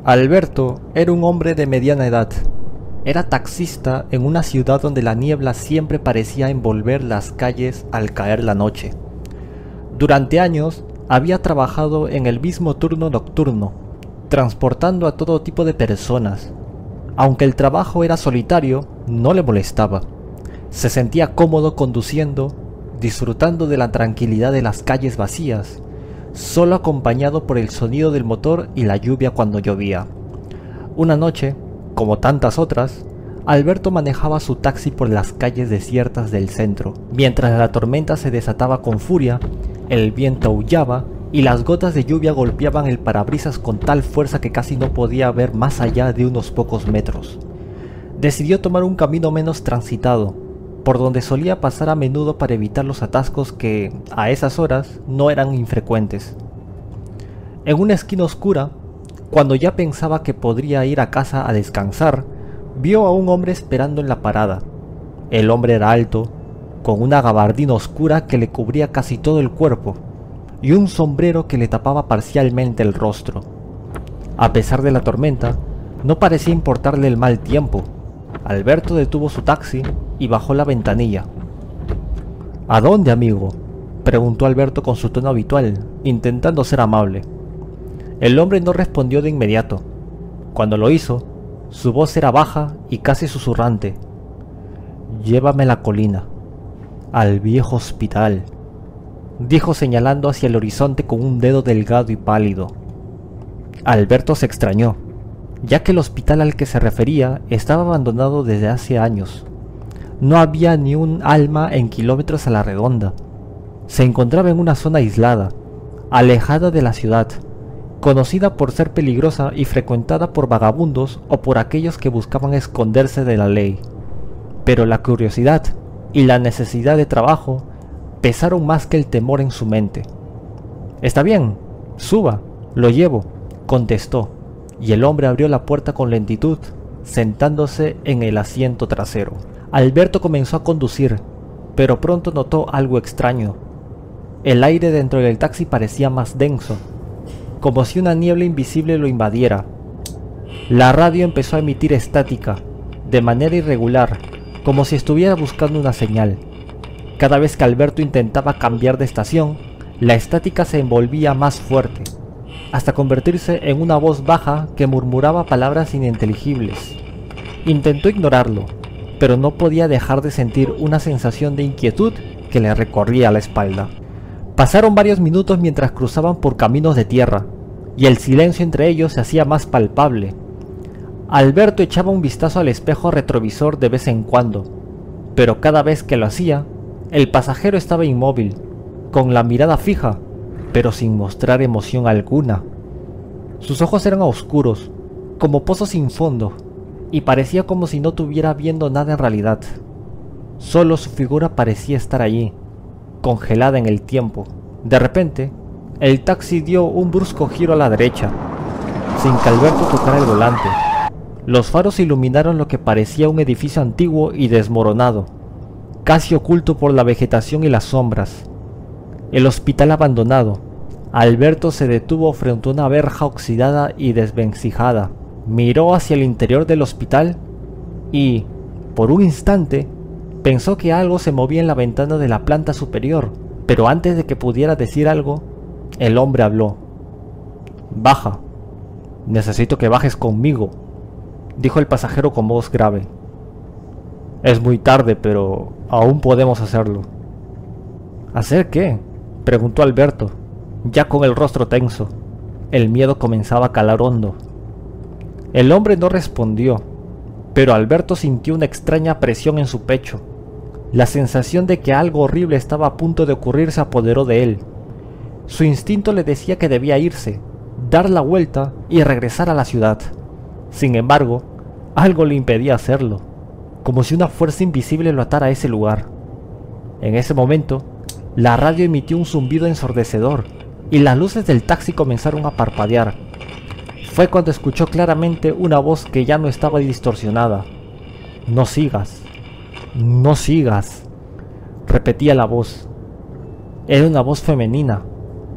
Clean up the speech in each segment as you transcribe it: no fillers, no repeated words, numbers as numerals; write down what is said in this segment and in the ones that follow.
Alberto era un hombre de mediana edad. Era taxista en una ciudad donde la niebla siempre parecía envolver las calles al caer la noche. Durante años había trabajado en el mismo turno nocturno, transportando a todo tipo de personas. Aunque el trabajo era solitario, no le molestaba. Se sentía cómodo conduciendo, disfrutando de la tranquilidad de las calles vacías, solo acompañado por el sonido del motor y la lluvia cuando llovía. Una noche, como tantas otras, Alberto manejaba su taxi por las calles desiertas del centro. Mientras la tormenta se desataba con furia, el viento aullaba y las gotas de lluvia golpeaban el parabrisas con tal fuerza que casi no podía ver más allá de unos pocos metros. Decidió tomar un camino menos transitado, por donde solía pasar a menudo para evitar los atascos que, a esas horas, no eran infrecuentes. En una esquina oscura, cuando ya pensaba que podría ir a casa a descansar, vio a un hombre esperando en la parada. El hombre era alto, con una gabardina oscura que le cubría casi todo el cuerpo, y un sombrero que le tapaba parcialmente el rostro. A pesar de la tormenta, no parecía importarle el mal tiempo. Alberto detuvo su taxi y bajó la ventanilla. ¿A dónde, amigo?, preguntó Alberto con su tono habitual, intentando ser amable. El hombre no respondió de inmediato. Cuando lo hizo, su voz era baja y casi susurrante. «Llévame a la colina, al viejo hospital», dijo señalando hacia el horizonte con un dedo delgado y pálido. Alberto se extrañó, ya que el hospital al que se refería estaba abandonado desde hace años. No había ni un alma en kilómetros a la redonda. Se encontraba en una zona aislada, alejada de la ciudad, conocida por ser peligrosa y frecuentada por vagabundos o por aquellos que buscaban esconderse de la ley. Pero la curiosidad y la necesidad de trabajo pesaron más que el temor en su mente. «Está bien, suba, lo llevo», contestó, y el hombre abrió la puerta con lentitud, sentándose en el asiento trasero. Alberto comenzó a conducir, pero pronto notó algo extraño. El aire dentro del taxi parecía más denso, como si una niebla invisible lo invadiera. La radio empezó a emitir estática, de manera irregular, como si estuviera buscando una señal. Cada vez que Alberto intentaba cambiar de estación, la estática se envolvía más fuerte, hasta convertirse en una voz baja que murmuraba palabras ininteligibles. Intentó ignorarlo, pero no podía dejar de sentir una sensación de inquietud que le recorría la espalda. Pasaron varios minutos mientras cruzaban por caminos de tierra, y el silencio entre ellos se hacía más palpable. Alberto echaba un vistazo al espejo retrovisor de vez en cuando, pero cada vez que lo hacía, el pasajero estaba inmóvil, con la mirada fija, pero sin mostrar emoción alguna. Sus ojos eran oscuros, como pozos sin fondo, y parecía como si no estuviera viendo nada en realidad. Solo su figura parecía estar allí, congelada en el tiempo. De repente, el taxi dio un brusco giro a la derecha, sin que Alberto tocara el volante. Los faros iluminaron lo que parecía un edificio antiguo y desmoronado, casi oculto por la vegetación y las sombras. El hospital abandonado. Alberto se detuvo frente a una verja oxidada y desvencijada. Miró hacia el interior del hospital y, por un instante, pensó que algo se movía en la ventana de la planta superior, pero antes de que pudiera decir algo, el hombre habló. «Baja. Necesito que bajes conmigo», dijo el pasajero con voz grave. «Es muy tarde, pero aún podemos hacerlo». «¿Hacer qué?», preguntó Alberto, ya con el rostro tenso. El miedo comenzaba a calar hondo. El hombre no respondió, pero Alberto sintió una extraña presión en su pecho. La sensación de que algo horrible estaba a punto de ocurrir se apoderó de él. Su instinto le decía que debía irse, dar la vuelta y regresar a la ciudad. Sin embargo, algo le impedía hacerlo, como si una fuerza invisible lo atara a ese lugar. En ese momento, la radio emitió un zumbido ensordecedor y las luces del taxi comenzaron a parpadear. Fue cuando escuchó claramente una voz que ya no estaba distorsionada. «No sigas, no sigas», repetía la voz. Era una voz femenina,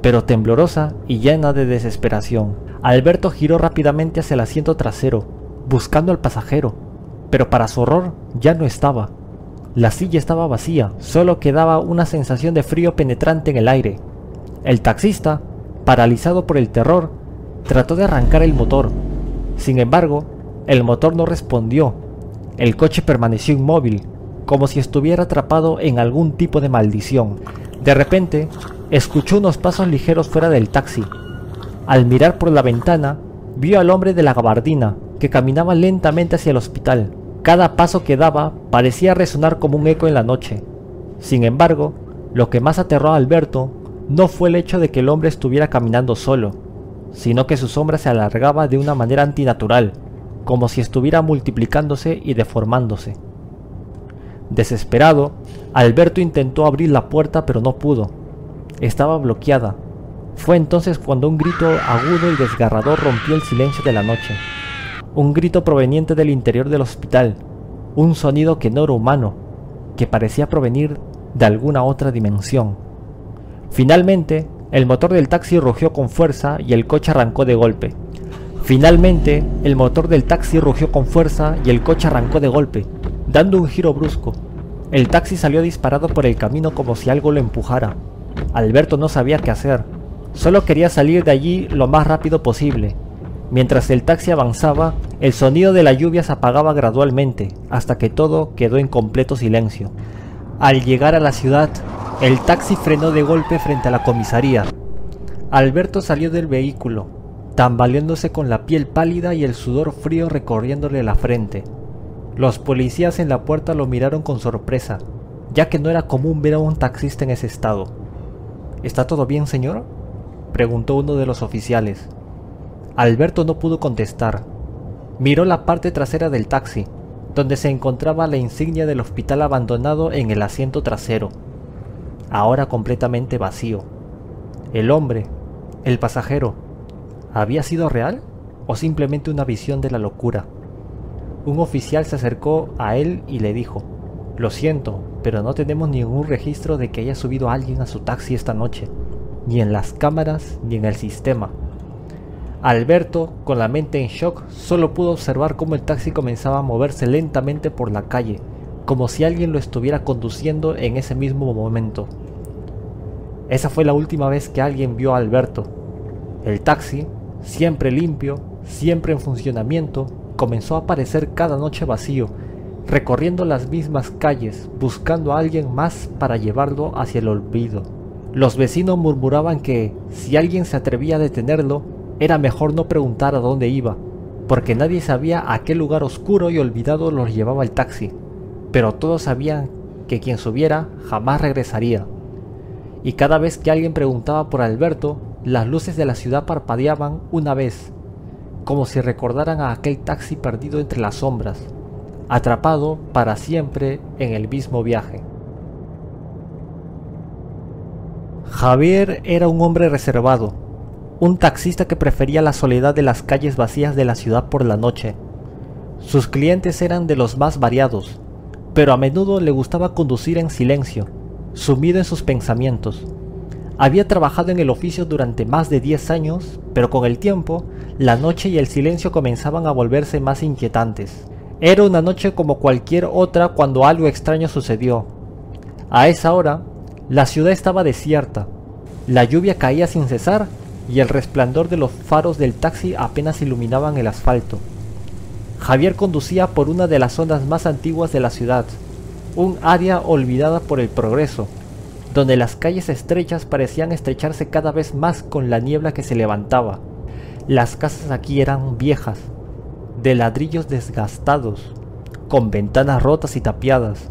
pero temblorosa y llena de desesperación. Alberto giró rápidamente hacia el asiento trasero, buscando al pasajero, pero para su horror ya no estaba. La silla estaba vacía, solo quedaba una sensación de frío penetrante en el aire. El taxista, paralizado por el terror, trató de arrancar el motor. Sin embargo, el motor no respondió. El coche permaneció inmóvil, como si estuviera atrapado en algún tipo de maldición. De repente, escuchó unos pasos ligeros fuera del taxi. Al mirar por la ventana, vio al hombre de la gabardina, que caminaba lentamente hacia el hospital. Cada paso que daba parecía resonar como un eco en la noche. Sin embargo, lo que más aterró a Alberto no fue el hecho de que el hombre estuviera caminando solo, sino que su sombra se alargaba de una manera antinatural, como si estuviera multiplicándose y deformándose. Desesperado, Alberto intentó abrir la puerta pero no pudo. Estaba bloqueada. Fue entonces cuando un grito agudo y desgarrador rompió el silencio de la noche. Un grito proveniente del interior del hospital, un sonido que no era humano, que parecía provenir de alguna otra dimensión. Finalmente, el motor del taxi rugió con fuerza y el coche arrancó de golpe. Dando un giro brusco. El taxi salió disparado por el camino como si algo lo empujara. Alberto no sabía qué hacer, solo quería salir de allí lo más rápido posible. Mientras el taxi avanzaba, el sonido de la lluvia se apagaba gradualmente, hasta que todo quedó en completo silencio. Al llegar a la ciudad, el taxi frenó de golpe frente a la comisaría. Alberto salió del vehículo, tambaleándose con la piel pálida y el sudor frío recorriéndole la frente. Los policías en la puerta lo miraron con sorpresa, ya que no era común ver a un taxista en ese estado. ¿Está todo bien, señor?, preguntó uno de los oficiales. Alberto no pudo contestar. Miró la parte trasera del taxi, donde se encontraba la insignia del hospital abandonado en el asiento trasero, ahora completamente vacío. El hombre, el pasajero, ¿había sido real o simplemente una visión de la locura? Un oficial se acercó a él y le dijo: «Lo siento, pero no tenemos ningún registro de que haya subido alguien a su taxi esta noche, ni en las cámaras ni en el sistema». Alberto, con la mente en shock, solo pudo observar cómo el taxi comenzaba a moverse lentamente por la calle, como si alguien lo estuviera conduciendo en ese mismo momento. Esa fue la última vez que alguien vio a Alberto. El taxi, siempre limpio, siempre en funcionamiento, comenzó a aparecer cada noche vacío, recorriendo las mismas calles, buscando a alguien más para llevarlo hacia el olvido. Los vecinos murmuraban que, si alguien se atrevía a detenerlo, era mejor no preguntar a dónde iba, porque nadie sabía a qué lugar oscuro y olvidado los llevaba el taxi, pero todos sabían que quien subiera jamás regresaría. Y cada vez que alguien preguntaba por Alberto, las luces de la ciudad parpadeaban una vez, como si recordaran a aquel taxi perdido entre las sombras, atrapado para siempre en el mismo viaje. Javier era un hombre reservado, un taxista que prefería la soledad de las calles vacías de la ciudad por la noche. Sus clientes eran de los más variados, pero a menudo le gustaba conducir en silencio, sumido en sus pensamientos. Había trabajado en el oficio durante más de 10 años, pero con el tiempo, la noche y el silencio comenzaban a volverse más inquietantes. Era una noche como cualquier otra cuando algo extraño sucedió. A esa hora, la ciudad estaba desierta, la lluvia caía sin cesar y el resplandor de los faros del taxi apenas iluminaban el asfalto. Javier conducía por una de las zonas más antiguas de la ciudad, un área olvidada por el progreso, donde las calles estrechas parecían estrecharse cada vez más con la niebla que se levantaba. Las casas aquí eran viejas, de ladrillos desgastados, con ventanas rotas y tapiadas,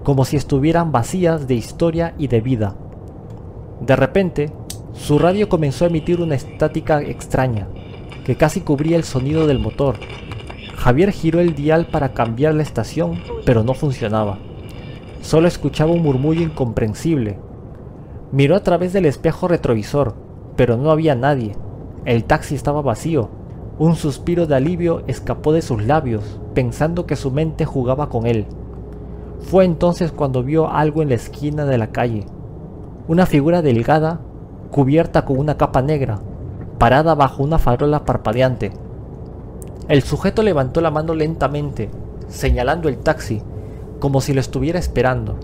como si estuvieran vacías de historia y de vida. De repente, su radio comenzó a emitir una estática extraña, que casi cubría el sonido del motor. Javier giró el dial para cambiar la estación, pero no funcionaba. Solo escuchaba un murmullo incomprensible. Miró a través del espejo retrovisor, pero no había nadie. El taxi estaba vacío. Un suspiro de alivio escapó de sus labios, pensando que su mente jugaba con él. Fue entonces cuando vio algo en la esquina de la calle. Una figura delgada, cubierta con una capa negra, parada bajo una farola parpadeante. El sujeto levantó la mano lentamente, señalando el taxi, como si lo estuviera esperando.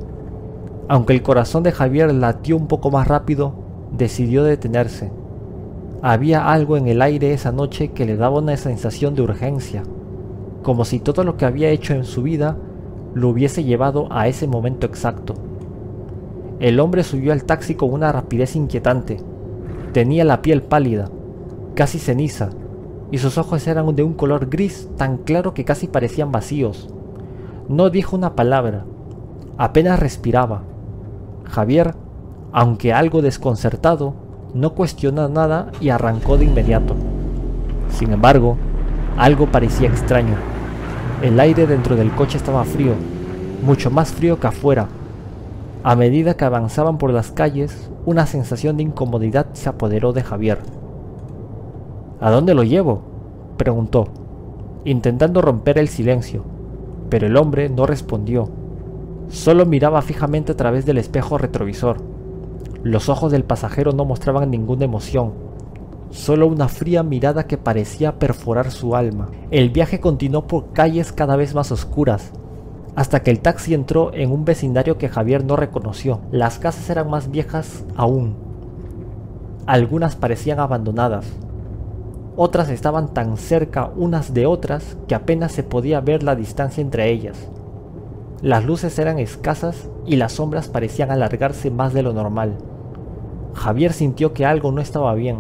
Aunque el corazón de Javier latió un poco más rápido, decidió detenerse. Había algo en el aire esa noche que le daba una sensación de urgencia, como si todo lo que había hecho en su vida lo hubiese llevado a ese momento exacto. El hombre subió al taxi con una rapidez inquietante. Tenía la piel pálida, casi ceniza, y sus ojos eran de un color gris tan claro que casi parecían vacíos. No dijo una palabra, apenas respiraba. Javier, aunque algo desconcertado, no cuestionó nada y arrancó de inmediato. Sin embargo, algo parecía extraño. El aire dentro del coche estaba frío, mucho más frío que afuera. A medida que avanzaban por las calles, una sensación de incomodidad se apoderó de Javier. ¿A dónde lo llevo?, preguntó, intentando romper el silencio, pero el hombre no respondió. Solo miraba fijamente a través del espejo retrovisor. Los ojos del pasajero no mostraban ninguna emoción, solo una fría mirada que parecía perforar su alma. El viaje continuó por calles cada vez más oscuras, hasta que el taxi entró en un vecindario que Javier no reconoció. Las casas eran más viejas aún. Algunas parecían abandonadas. Otras estaban tan cerca unas de otras que apenas se podía ver la distancia entre ellas. Las luces eran escasas y las sombras parecían alargarse más de lo normal. Javier sintió que algo no estaba bien,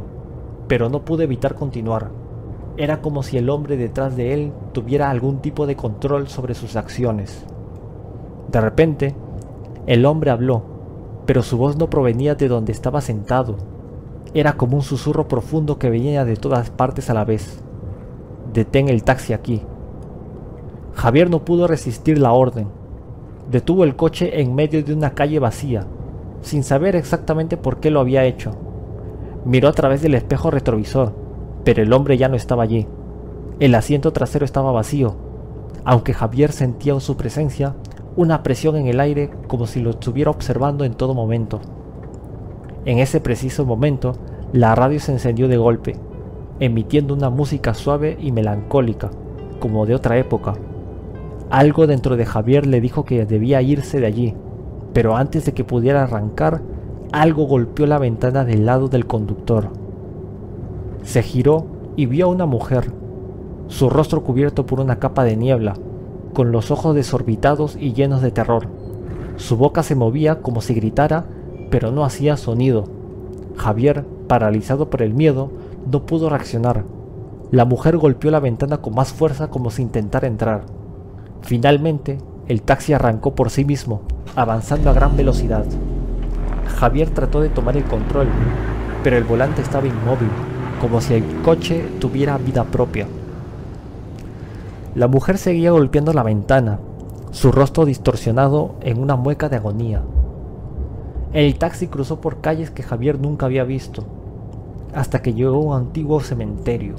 pero no pudo evitar continuar. Era como si el hombre detrás de él tuviera algún tipo de control sobre sus acciones. De repente, el hombre habló, pero su voz no provenía de donde estaba sentado. Era como un susurro profundo que venía de todas partes a la vez. «Detén el taxi aquí». Javier no pudo resistir la orden. Detuvo el coche en medio de una calle vacía, sin saber exactamente por qué lo había hecho. Miró a través del espejo retrovisor, pero el hombre ya no estaba allí. El asiento trasero estaba vacío, aunque Javier sentía en su presencia una presión en el aire como si lo estuviera observando en todo momento. En ese preciso momento, la radio se encendió de golpe, emitiendo una música suave y melancólica, como de otra época. Algo dentro de Javier le dijo que debía irse de allí, pero antes de que pudiera arrancar, algo golpeó la ventana del lado del conductor. Se giró y vio a una mujer, su rostro cubierto por una capa de niebla, con los ojos desorbitados y llenos de terror. Su boca se movía como si gritara, pero no hacía sonido. Javier, paralizado por el miedo, no pudo reaccionar. La mujer golpeó la ventana con más fuerza como si intentara entrar. Finalmente, el taxi arrancó por sí mismo, avanzando a gran velocidad. Javier trató de tomar el control, pero el volante estaba inmóvil, como si el coche tuviera vida propia. La mujer seguía golpeando la ventana, su rostro distorsionado en una mueca de agonía. El taxi cruzó por calles que Javier nunca había visto, hasta que llegó a un antiguo cementerio.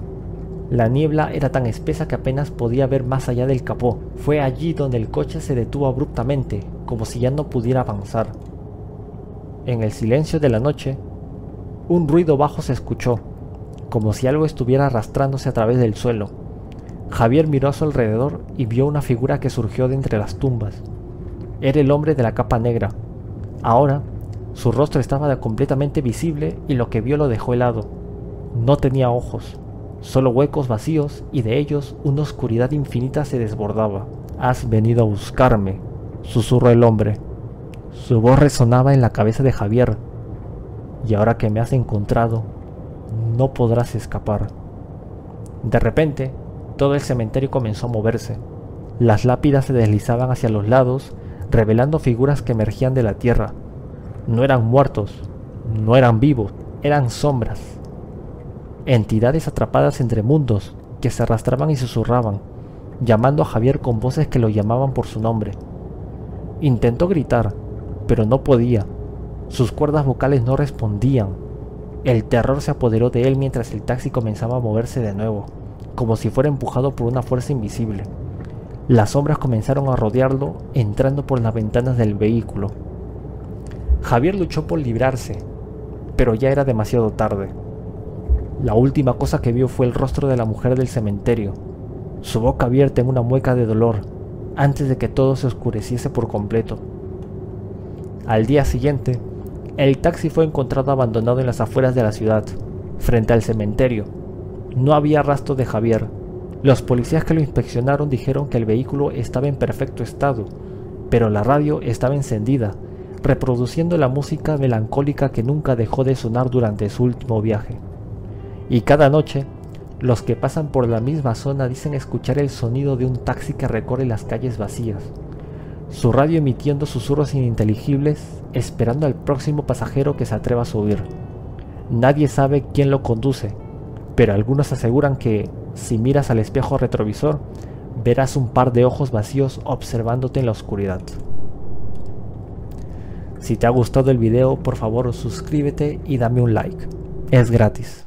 La niebla era tan espesa que apenas podía ver más allá del capó. Fue allí donde el coche se detuvo abruptamente, como si ya no pudiera avanzar. En el silencio de la noche, un ruido bajo se escuchó, como si algo estuviera arrastrándose a través del suelo. Javier miró a su alrededor y vio una figura que surgió de entre las tumbas. Era el hombre de la capa negra. Ahora, su rostro estaba completamente visible y lo que vio lo dejó helado. No tenía ojos, solo huecos vacíos y de ellos una oscuridad infinita se desbordaba. «Has venido a buscarme», susurró el hombre. Su voz resonaba en la cabeza de Javier. «Y ahora que me has encontrado, no podrás escapar». De repente, todo el cementerio comenzó a moverse. Las lápidas se deslizaban hacia los lados, revelando figuras que emergían de la tierra. No eran muertos, no eran vivos, eran sombras. Entidades atrapadas entre mundos que se arrastraban y susurraban, llamando a Javier con voces que lo llamaban por su nombre. Intentó gritar, pero no podía. Sus cuerdas vocales no respondían. El terror se apoderó de él mientras el taxi comenzaba a moverse de nuevo, como si fuera empujado por una fuerza invisible. Las sombras comenzaron a rodearlo, entrando por las ventanas del vehículo. Javier luchó por librarse, pero ya era demasiado tarde. La última cosa que vio fue el rostro de la mujer del cementerio, su boca abierta en una mueca de dolor, antes de que todo se oscureciese por completo. Al día siguiente, el taxi fue encontrado abandonado en las afueras de la ciudad, frente al cementerio. No había rastro de Javier. Los policías que lo inspeccionaron dijeron que el vehículo estaba en perfecto estado, pero la radio estaba encendida, reproduciendo la música melancólica que nunca dejó de sonar durante su último viaje. Y cada noche, los que pasan por la misma zona dicen escuchar el sonido de un taxi que recorre las calles vacías, su radio emitiendo susurros ininteligibles, esperando al próximo pasajero que se atreva a subir. Nadie sabe quién lo conduce, pero algunos aseguran que, si miras al espejo retrovisor, verás un par de ojos vacíos observándote en la oscuridad. Si te ha gustado el video, por favor suscríbete y dame un like. Es gratis.